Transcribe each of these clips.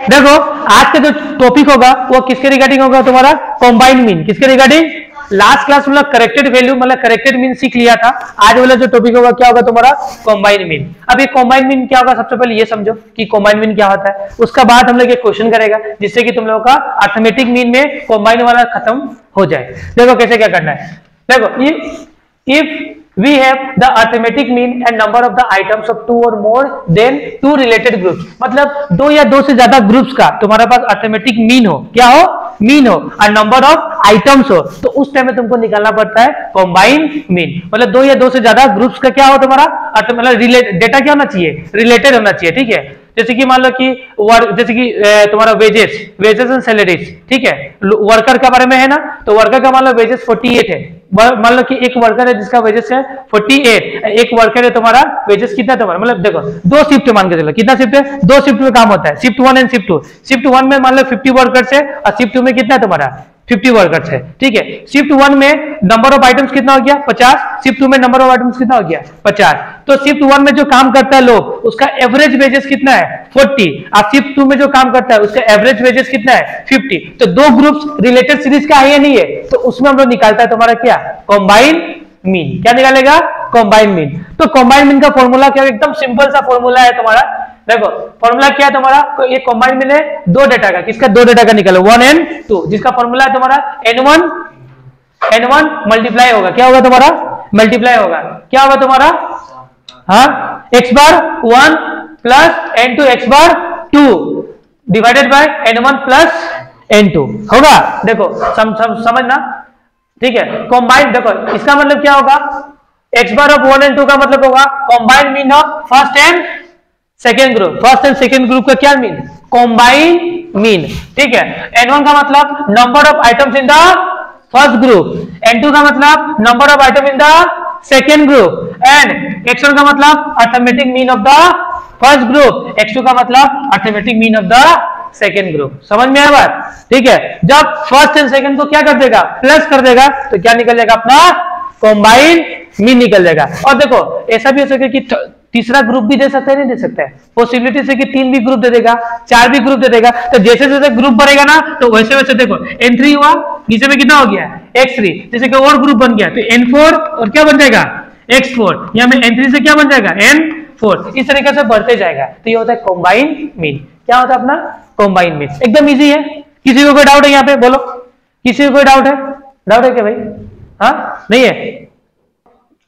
देखो आज का जो टॉपिक होगा वो किसके रिगार्डिंग होगा, तुम्हारा कॉम्बाइंड मीन। किसके रिगार्डिंग? लास्ट क्लास मतलब करेक्टेड वैल्यू मतलब करेक्टेड मीन सीख लिया था। आज वाला जो टॉपिक होगा क्या होगा तुम्हारा, कॉम्बाइंड मीन। अब ये कॉम्बाइंड मीन क्या होगा, सबसे पहले ये समझो कि कॉम्बाइंड मीन क्या होता है। उसका बाद हम लोग एक क्वेश्चन करेगा जिससे कि तुम लोगों का अर्थमेटिक मीन में कॉम्बाइंड वाला खत्म हो जाए। देखो कैसे क्या करना है। देखो if we have the arithmetic mean and number of the items of two or more than two related groups, मतलब दो या दो से ज्यादा ग्रुप्स का तुम्हारे पास अर्थमेटिक मीन हो, क्या हो, मीन हो, और नंबर ऑफ आइटम्स हो, तो उस टाइम में तुमको निकालना पड़ता है कॉम्बाइंड मीन। मतलब दो या दो से ज्यादा ग्रुप्स का क्या हो तुम्हारा मतलब डेटा क्या होना चाहिए, रिलेटेड होना चाहिए। ठीक है, जैसे कि मान लो कि जैसे कि तुम्हारा वेजेस एंड सैलरीज, ठीक है, वर्कर का बारे में है ना, तो वर्कर का मान लो वेजेस 48 है। मान लो कि एक वर्कर है जिसका वेजेस है 48, एक वर्कर है तुम्हारा वेजेस कितना है तुम्हारा, मतलब देखो दो शिफ्ट मान के चलो, कितना शिफ्ट है, दो शिफ्ट में काम होता है, शिफ्ट 1 एंड शिफ्ट 2। शिफ्ट 1 में मान लो 50 वर्कर्स है और शिफ्ट 2 में कितना है तुम्हारा 50 वर्कर्स है। ठीक है, शिफ्ट 1 में नंबर ऑफ आइटम्स कितना हो गया 50, शिफ्ट 2 में नंबर ऑफ आइटम्स कितना हो गया 50। तो शिफ्ट 1 में जो काम करता है लोग उसका एवरेज वेजेस कितना है 40, और शिफ्ट 2 में जो काम करता है उसका एवरेज वेजेस कितना है 50। तो दो ग्रुप्स रिलेटेड सीरीज का है या नहीं है, तो उसमें हम लोग निकालता है तुम्हारा क्या, कॉम्बाइंड मीन। क्या निकालेगा, कॉम्बाइंड मीन। तो कॉम्बाइंड मीन का फॉर्मूला क्या, एकदम सिंपल सा फॉर्मूला है तुम्हारा। देखो फॉर्मूला क्या है तुम्हारा, ये कॉम्बाइंड मीन है दो डेटा का, किसका, दो डेटा का निकालो 1 and 2, जिसका फॉर्मूला है तुम्हारा n1 मल्टीप्लाई होगा, क्या होगा तुम्हारा, मल्टीप्लाई होगा, क्या होगा तुम्हारा, हाँ, x bar 1 plus n2 x bar 2 divided by n1 plus n2 होगा। देखो समझना, ठीक है। कॉम्बाइंड देखो इसका मतलब क्या होगा, x बार ऑफ 1 and 2 का मतलब होगा combined mean of first and second group. First and second group का क्या मीन, कॉम्बाइंड मीन। ठीक है, n1 का मतलब number of items in the first group, n2 का मतलब number of item in the second group, and x1 का मतलब arithmetic mean of the first group, x2 का मतलब arithmetic mean of the second group. समझ में आया बात? ठीक है, जब फर्स्ट एंड सेकेंड को क्या कर देगा, प्लस कर देगा, तो क्या निकल जाएगा अपना कॉम्बाइंड मीन निकल जाएगा। और देखो ऐसा भी हो सके कि तीसरा ग्रुप भी दे सकता है, नहीं दे सकता है, पॉसिबिलिटी से कि 3 भी ग्रुप दे देगा, 4 भी ग्रुप दे देगा। तो जैसे जैसे ग्रुप बढ़ेगा ना तो वैसे वैसे देखो n3 हुआ, नीचे में कितना हो गया x3, जैसे कि और ग्रुप बन गया तो n4 और क्या बन जाएगा x4, यहाँ में n3 से क्या बन जाएगा n4, इस तरीके से बढ़ते जाएगा। तो ये होता है कॉम्बाइंड मीन। क्या होता है अपना कॉम्बाइंड मीन, एकदम इजी है। किसी को कोई डाउट है यहाँ पे, बोलो किसी को कोई डाउट है, डाउट है क्या भाई, हाँ नहीं है?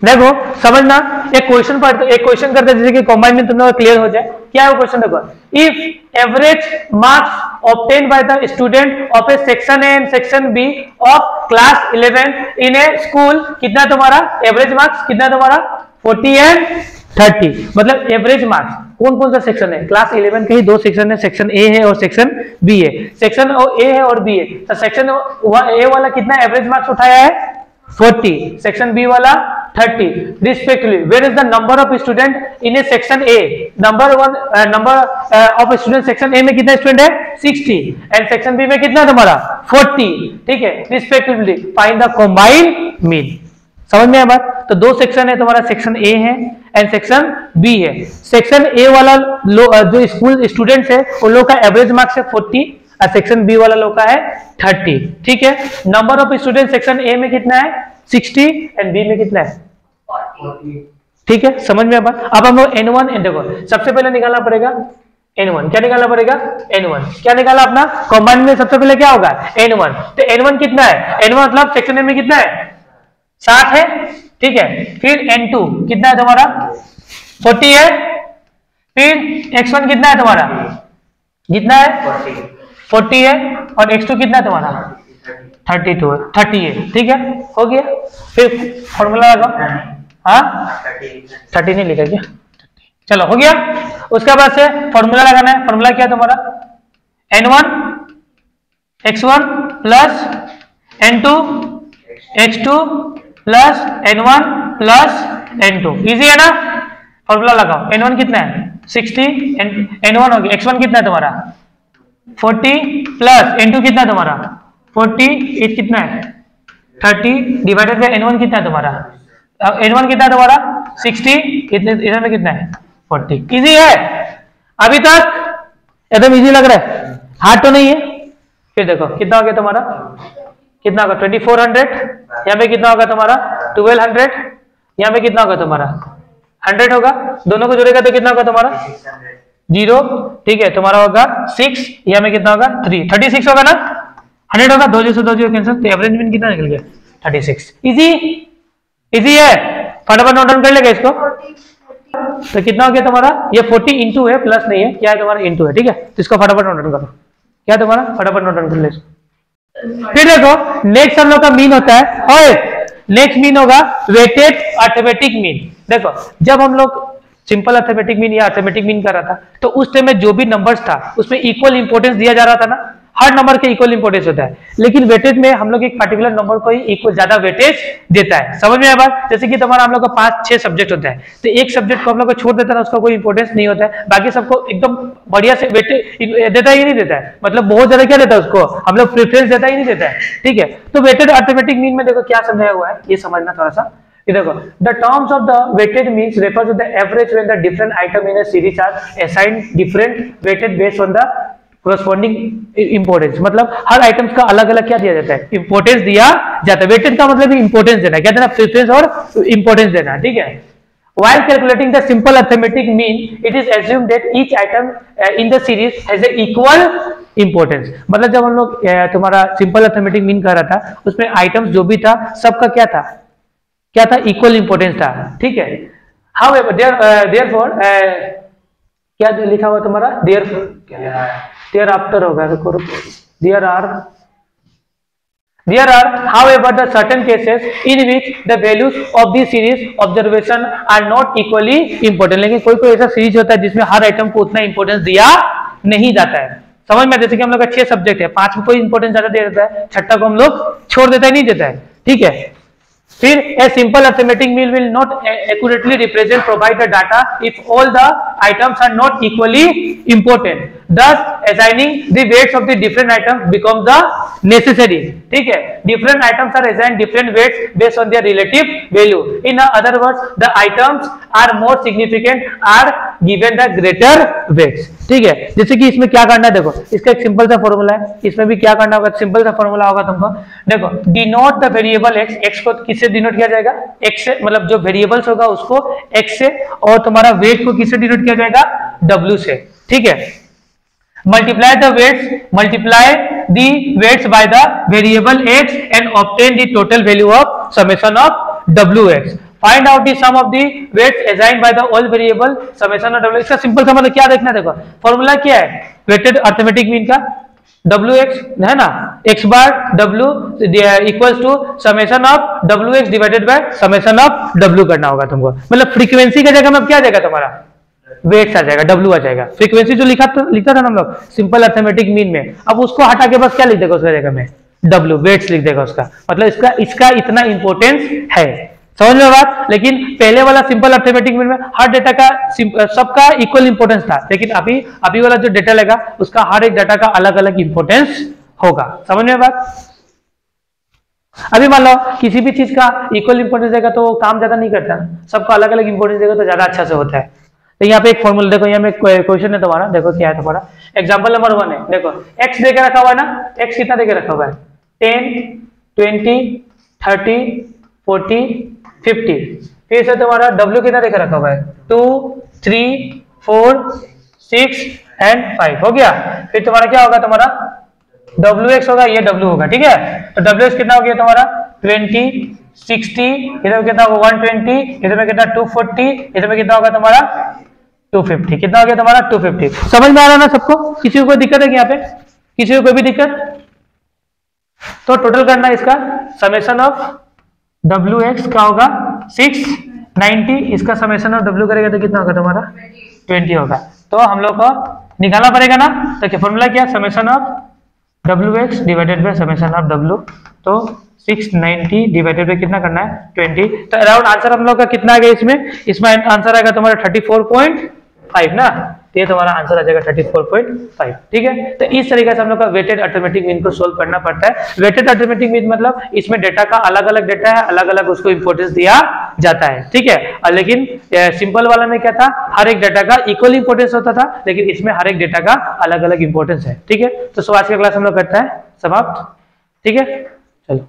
देखो समझना, एक क्वेश्चन पढ़ते, एक क्वेश्चन करते जैसे कि कॉम्बाइंड मीन तुम लोग क्लियर हो जाए। क्या है वो क्वेश्चन, देखो if average marks obtained by the student of A section A and section B of class 11 in a school, कितना तुम्हारा एवरेज मार्क्स, कितना तुम्हारा 40 एंड 30, मतलब एवरेज मार्क्स। कौन कौन सा सेक्शन है, क्लास 11 के ही दो सेक्शन है, सेक्शन ए है और सेक्शन बी है। सेक्शन ए है और बी है, तो सेक्शन ए वाला कितना एवरेज मार्क्स उठाया है 40, सेक्शन बी वाला 30 respectively. Where is the number of student in a section A? number of student section A में कितना स्टूडेंट है 60 and section B में कितना तुम्हारा 40, ठीक है, respectively. Find the combined mean. समझ में आया बात? तो दो सेक्शन है तुम्हारा, सेक्शन A है एंड सेक्शन B है। सेक्शन A वाला जो स्कूल स्टूडेंट्स है उन लोग का एवरेज मार्क्स है 40 और सेक्शन बी वाला लोग का है 30, ठीक है। Number of student section A में कितना है 60 एंड बी में कितना है 40, ठीक है, समझ में बात? अब हम लोग n1 देखो सबसे पहले निकालना पड़ेगा n1, क्या निकालना पड़ेगा n1, क्या निकाला अपना कॉम्बाइंड में सबसे पहले क्या होगा n1। तो n1 कितना है, n1 मतलब सेक्शन ए में कितना है 60 है, ठीक है। फिर n2 कितना है तुम्हारा 40 है, फिर x1 कितना है तुम्हारा, कितना है 40 है, और x2 कितना है तुम्हारा 32 है, 30 है, ठीक है, हो गया। फिर फॉर्मूला लगाओ, हाँ 30 नहीं लिखा क्या, चलो हो गया। उसके बाद से फॉर्मूला लगाना है। फॉर्मूला क्या है तुम्हारा n1 x1 plus n2 x2 plus n1 plus n2, easy है ना। फॉर्मूला लगाओ, n1 कितना है 60, n1 हो गया, x1 कितना है तुम्हारा 40 प्लस n2 कितना है तुम्हारा 40, ये कितना है 30 डिवाइडेड बाय n1 कितना है तुम्हारा, n1 कितना है तुम्हारा 60, इधर में कितना है 40। इजी है, अभी तक एकदम इजी लग रहा है। हार्ड तो नहीं है। फिर देखो कितना हो गया तुम्हारा, कितना होगा 2400, यहाँ पे कितना होगा तुम्हारा 1200, यहाँ पे कितना होगा तुम्हारा 100 होगा, दोनों को जोड़ेगा तो कितना होगा तुम्हारा 0, ठीक है, तुम्हारा होगा 6, यहाँ में कितना होगा 3, 36 होगा ना, 100 होगा, 2 से 2 कैंसिल, तो एवरेज मीन कितना निकल गया 36। इजी इजी है, फटाफट नोट डाउन कर लेगा इसको। तो कितना हो गया तुम्हारा, ये 40 इंटू है, प्लस नहीं है, क्या है तुम्हारा इंटू है, ठीक है, तो इसको फटाफट नोट डाउन करो, क्या तुम्हारा फटाफट नोट डाउन कर ले। फिर देखो नेक्स्ट हम लोग का मीन होता है, और नेक्स्ट मीन होगा वेटेड अर्थमेटिक मीन। देखो जब हम लोग सिंपल अर्थमेटिक मीन या अर्थमेटिक मीन कर रहा था, तो उस टाइम में जो भी नंबर्स था उसमें इक्वल इंपोर्टेंस दिया जा रहा था ना, हर नंबर के इक्वल इंपोर्टेंस होता है, लेकिन वेटेज में हम लोग एक पर्टिकुलर नंबर को ही इक्वल ज्यादा वेटेज देता है। समझ में आया बात? जैसे कि तुम्हारा हम लोग का 5-6 सब्जेक्ट होता है, तो एक सब्जेक्ट को हम लोग को छोड़ देता है, उसका कोई इंपोर्टेंस नहीं होता है, बाकी सबको एकदम बढ़िया से वेटेज देता ही नहीं देता है, मतलब बहुत ज्यादा क्या देता है उसको हम लोग प्रेफरेंस देता ही नहीं देता है, ठीक है। तो वेटेड अर्थमेटिक मीन में देखो क्या समझाया हुआ है, ये समझना थोड़ा सा। देखो the terms of the weighted means refer to the average when the different item in a series are assigned different weighted based on the corresponding importance। मतलब हर आइटम्स का अलग अलग क्या दिया जाता है, इंपोर्टेंस दिया जाता है। वेटेड का मतलब इंपोर्टेंस देना, क्या देना, प्रेफरेंस और इंपोर्टेंस देना, ठीक है। While calculating the simple arithmetic mean, it is assumed that each item in the series has a equal importance। मतलब जब हम लोग तुम्हारा सिंपल अर्थमेटिक मीन कर रहा था, उसमें आइटम्स जो भी था सबका क्या था, क्या था, इक्वल इंपोर्टेंस था, ठीक है। However, therefore क्या लिखा हुआ तुम्हारा, देयर आफ्टर होगा, there are however the certain cases in which the values of the series observation are not equally important। लेकिन कोई कोई ऐसा सीरीज होता है जिसमें हर आइटम को उतना इंपोर्टेंस दिया नहीं जाता है। समझ में, जैसे कि हम लोग का 6 सब्जेक्ट है, 5 को कोई इंपोर्टेंस ज्यादा दे देता है, 6ठा को हम लोग छोड़ देता है, नहीं देता है, ठीक है। फिर a simple arithmetic mean will not accurately represent provide the data if all the items are not equally important, thus assigning the weights of the different items becomes the necessary, ठीक है। different items are assigned different weights based on their relative value, in other words the items are more significant are given the greater weights, ठीक है। जैसे कि इसमें क्या करना है, देखो इसका एक सिंपल सा फॉर्मूला है, इसमें भी क्या करना होगा, सिंपल सा फॉर्मूला होगा तुमको। देखो denote the variable x, x को किससे डिनोट किया जाएगा, x से, मतलब जो वेरिएबल्स होगा उसको x से, और तुम्हारा वेट को किससे डिनोट किया जाएगा, w से, ठीक है। multiply the weights by the variable x and obtain the total value of summation of wx। Find out the sum of the weights assigned by the all variable summation of w। इसका simple सा मतलब क्या देखना, देखो formula क्या है weighted arithmetic mean का, wx है ना, x bar w equals to summation of wx divided by summation of w करना होगा तुमको। मतलब फ्रीक्वेंसी की जगह में क्या आ जाएगा तुम्हारा, वेट्स आ जाएगा, w आ जाएगा। फ्रीक्वेंसी जो लिखता था ना हम लोग सिंपल अर्थमेटिक मीन में, अब उसको हटा के बस क्या लिख देगा उसका जगह में, w वेट्स लिख देगा उसका, मतलब इसका इतना इंपॉर्टेंस है। समझ में बात? लेकिन पहले वाला सिंपल अर्थमेटिक मीन में हर डेटा का सबका इक्वल इंपॉर्टेंस था, लेकिन अभी वाला जो डेटा लेगा उसका हर एक डेटा का अलग अलग इंपॉर्टेंस होगा। समझ में बात? अभी मान लो किसी भी चीज का इक्वल इंपॉर्टेंस देगा तो काम ज्यादा नहीं करता, सबका अलग अलग इंपॉर्टेंस देगा तो ज्यादा अच्छा से होता है। तो यहाँ पे एक फॉर्मूला देखो, यहाँ में क्वेश्चन है तुम्हारा, देखो क्या है तुम्हारा, एग्जांपल नंबर 1 है, देखो x देके रखा हुआ है ना, x कितना देके रखा हुआ है 10 20 30 40 50, फिर से तुम्हारा w कितना देके रखा हुआ है 2 3 4 6 एंड 5 हो गया। फिर तुम्हारा क्या होगा, तुम्हारा wx होगा, ये w होगा, ठीक है। तो wx कितना हो गया तुम्हारा 20 60, इधर में कितना होगा 120, इधर में कितना 240, इधर में कितना होगा तुम्हारा 250, कितना हो गया तुम्हारा 250। समझ में आ रहा ना सबको? किसी को कोई दिक्कत है कि यहाँ पे किसी को कोई भी दिक्कत? तो टोटल करना है इसका समेशन ऑफ wx का होगा 690, इसका समेशन ऑफ w करेगा तो कितना होगा तुम्हारा 20 होगा। तो हम लोग को निकालना पड़ेगा ना, तो क्या फॉर्मूला क्या, summation of wx divided by summation of w, तो 690 डिवाइडेड बाय कितना करना है 20। तो अराउंड आंसर हम लोग का कितना आ गया इसमें आंसर आएगा तुम्हारा 34.5 ना। तो ये तुम्हारा आंसर आ जाएगा 34.5। ठीक है, तो इस तरीके से हम लोग का वेटेड अर्थमेटिक मीन को सोल्व करना पड़ता है। वेटेड अर्थमेटिक मीन मतलब इसमें डेटा का अलग अलग डेटा है, अलग अलग उसको इंपोर्टेंस दिया जाता है। ठीक है, लेकिन सिंपल वाला में क्या था, हर एक डेटा का इक्वल इंपोर्टेंस होता था, लेकिन इसमें हर एक डेटा का अलग अलग इंपोर्टेंस है। ठीक है, तो आज का क्लास हम लोग करते हैं समाप्त। ठीक है, चलो।